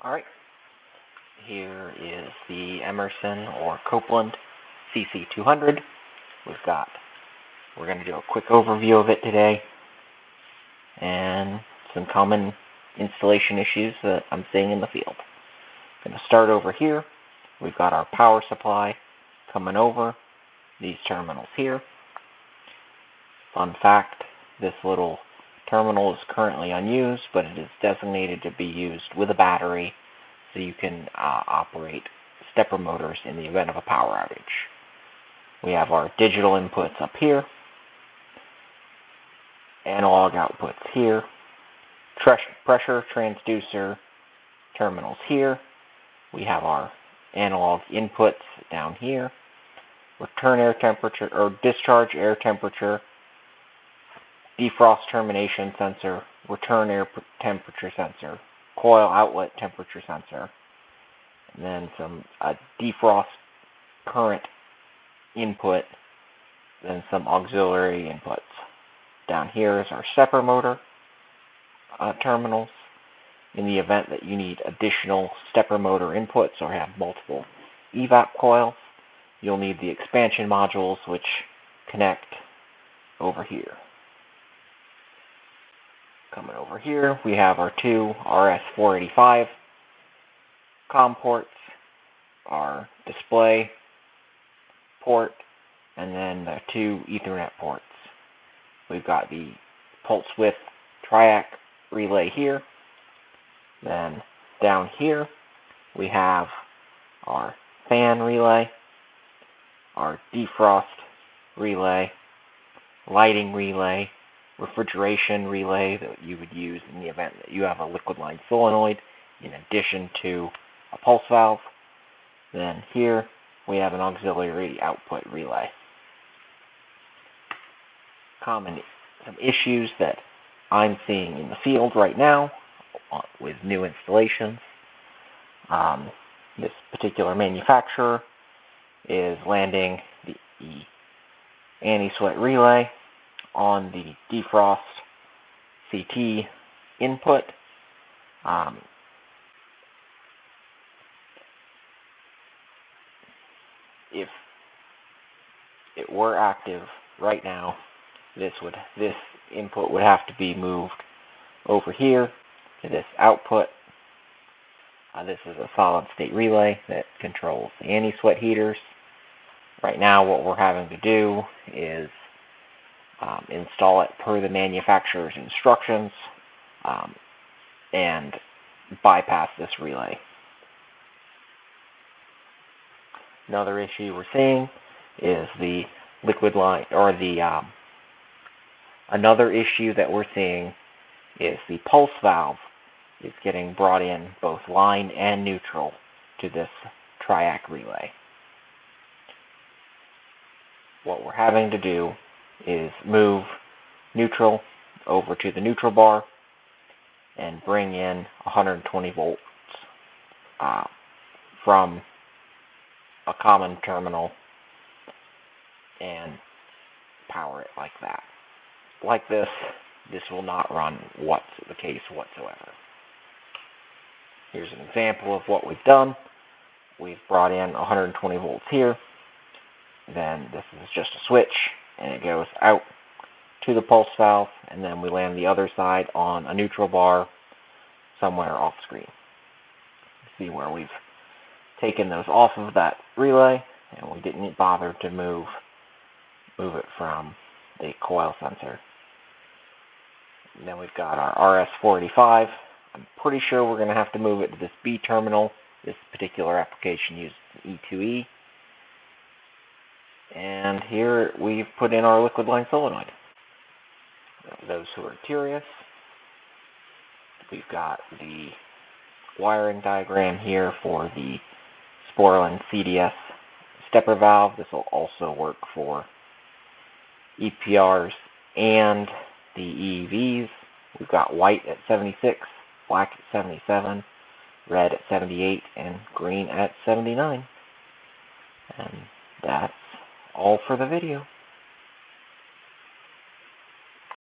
Alright, here is the Emerson or Copeland CC200. We're going to do a quick overview of it today and some common installation issues that I'm seeing in the field. I'm going to start over here. We've got our power supply coming over these terminals here. Fun fact, this little terminal is currently unused, but it is designated to be used with a battery so you can operate stepper motors in the event of a power outage. We have our digital inputs up here, analog outputs here, pressure transducer terminals here. We have our analog inputs down here, return air temperature or discharge air temperature, defrost termination sensor, return air temperature sensor, coil outlet temperature sensor, and then some defrost current input, then some auxiliary inputs. Down here is our stepper motor terminals. In the event that you need additional stepper motor inputs or have multiple evap coils, you'll need the expansion modules which connect over here. Coming over here, we have our two RS-485 COM ports, our display port, and then the two Ethernet ports. We've got the pulse width triac relay here. Then down here, we have our fan relay, our defrost relay, lighting relay, refrigeration relay that you would use in the event that you have a liquid line solenoid in addition to a pulse valve. Then here we have an auxiliary output relay. Some issues that I'm seeing in the field right now with new installations. This particular manufacturer is landing the anti-sweat relay on the defrost CT input. If it were active right now, this input would have to be moved over here to this output. This is a solid state relay that controls the anti-sweat heaters. Right now what we're having to do is install it per the manufacturer's instructions and bypass this relay. Another issue we're seeing is the liquid line, or another issue that we're seeing is the pulse valve is getting brought in both line and neutral to this triac relay. What we're having to do is move neutral over to the neutral bar and bring in 120 volts from a common terminal and power it like that. Like this will not run the case whatsoever. Here's an example of what we've done. We've brought in 120 volts here. Then this is just a switch, and it goes out to the pulse valve, and then we land the other side on a neutral bar somewhere off screen. See where we've taken those off of that relay, and we didn't bother to move it from the coil sensor. And then we've got our RS-485. I'm pretty sure we're going to have to move it to this B terminal. This particular application uses E2E. And here we've put in our liquid line solenoid. Those who are curious, we've got the wiring diagram here for the Copeland CDS stepper valve. This will also work for EPRs and the EEVs. We've got white at 76, black at 77, red at 78, and green at 79. And that's all for the video.